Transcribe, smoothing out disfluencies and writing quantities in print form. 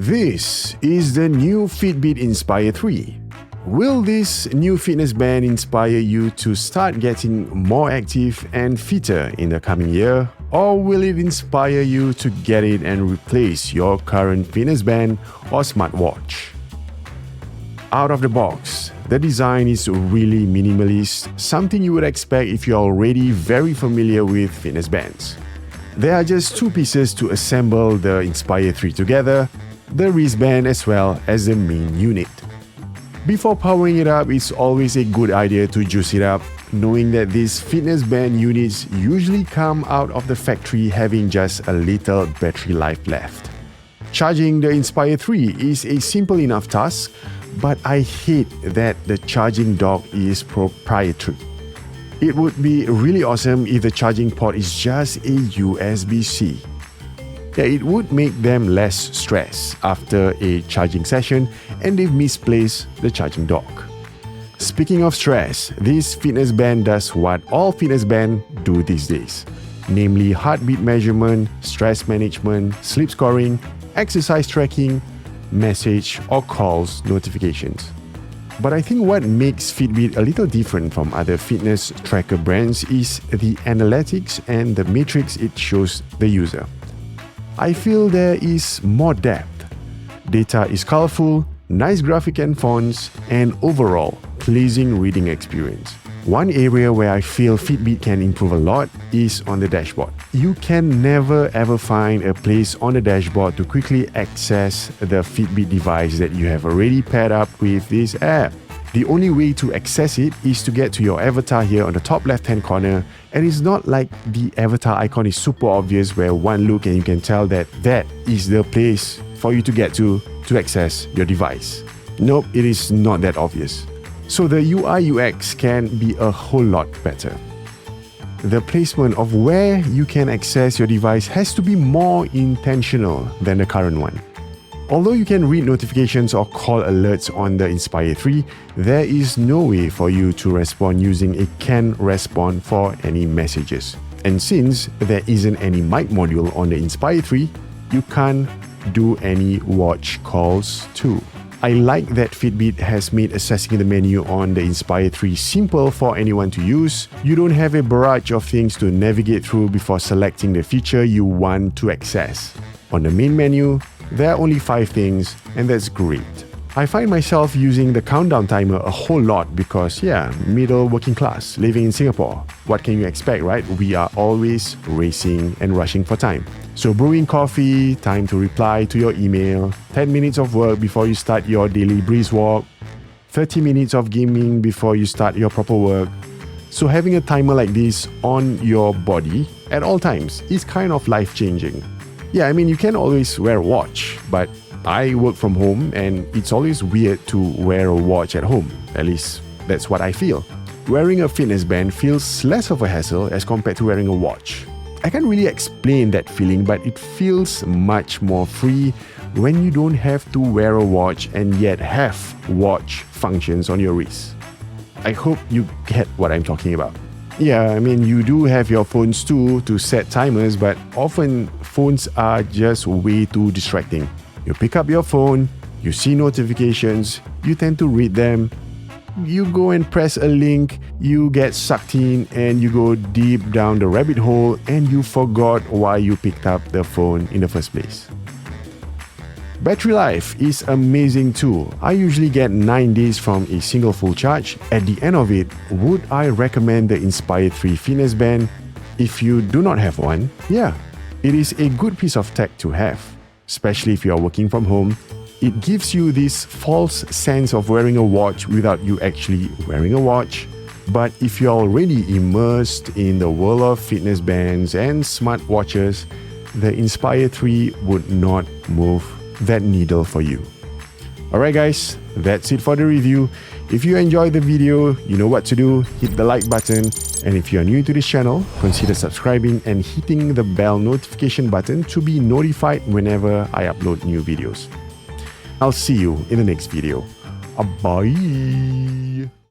This is the new Fitbit Inspire 3. Will this new fitness band inspire you to start getting more active and fitter in the coming year? Or will it inspire you to get it and replace your current fitness band or smartwatch? Out of the box, the design is really minimalist, something you would expect if you're already very familiar with fitness bands. There are just two pieces to assemble the Inspire 3 together, the wristband as well as the main unit. Before powering it up, it's always a good idea to juice it up, knowing that these fitness band units usually come out of the factory having just a little battery life left. Charging the Inspire 3 is a simple enough task, but I hate that the charging dock is proprietary. It would be really awesome if the charging port is just a USB-C. Yeah, it would make them less stressed after a charging session and they've misplaced the charging dock. Speaking of stress, this fitness band does what all fitness bands do these days, namely heartbeat measurement, stress management, sleep scoring, exercise tracking, message or calls notifications. But I think what makes Fitbit a little different from other fitness tracker brands is the analytics and the metrics it shows the user. I feel there is more depth. Data is colorful, nice graphic and fonts, and overall, pleasing reading experience. One area where I feel Fitbit can improve a lot is on the dashboard. You can never ever find a place on the dashboard to quickly access the Fitbit device that you have already paired up with this app. The only way to access it is to get to your avatar here on the top left-hand corner, and it's not like the avatar icon is super obvious where one look and you can tell that that is the place for you to get to access your device. Nope, it is not that obvious. So the UI UX can be a whole lot better. The placement of where you can access your device has to be more intentional than the current one. Although you can read notifications or call alerts on the Inspire 3, there is no way for you to respond using a can respond for any messages. And since there isn't any mic module on the Inspire 3, you can't do any watch calls too. I like that Fitbit has made accessing the menu on the Inspire 3 simple for anyone to use. You don't have a barrage of things to navigate through before selecting the feature you want to access. On the main menu, there are only 5 things, and that's great. I find myself using the countdown timer a whole lot because, middle working class, living in Singapore. What can you expect, right? We are always racing and rushing for time. So brewing coffee, time to reply to your email, 10 minutes of work before you start your daily breeze walk, 30 minutes of gaming before you start your proper work. So having a timer like this on your body at all times is kind of life-changing. Yeah, I mean, you can always wear a watch, but I work from home and it's always weird to wear a watch at home. At least that's what I feel. Wearing a fitness band feels less of a hassle as compared to wearing a watch. I can't really explain that feeling, but it feels much more free when you don't have to wear a watch and yet have watch functions on your wrist. I hope you get what I'm talking about. Yeah, I mean, you do have your phones too to set timers, but often phones are just way too distracting. You pick up your phone, you see notifications, you tend to read them, you go and press a link, you get sucked in and you go deep down the rabbit hole and you forgot why you picked up the phone in the first place. Battery life is amazing too. I usually get 9 days from a single full charge. At the end of it, would I recommend the Inspire 3 fitness band? If you do not have one, it is a good piece of tech to have, especially if you are working from home. It gives you this false sense of wearing a watch without you actually wearing a watch. But if you're already immersed in the world of fitness bands and smartwatches, the Inspire 3 would not move that needle for you. Alright guys, that's it for the review. If you enjoyed the video, you know what to do, hit the like button, and if you are new to this channel, consider subscribing and hitting the bell notification button to be notified whenever I upload new videos. I'll see you in the next video. Bye!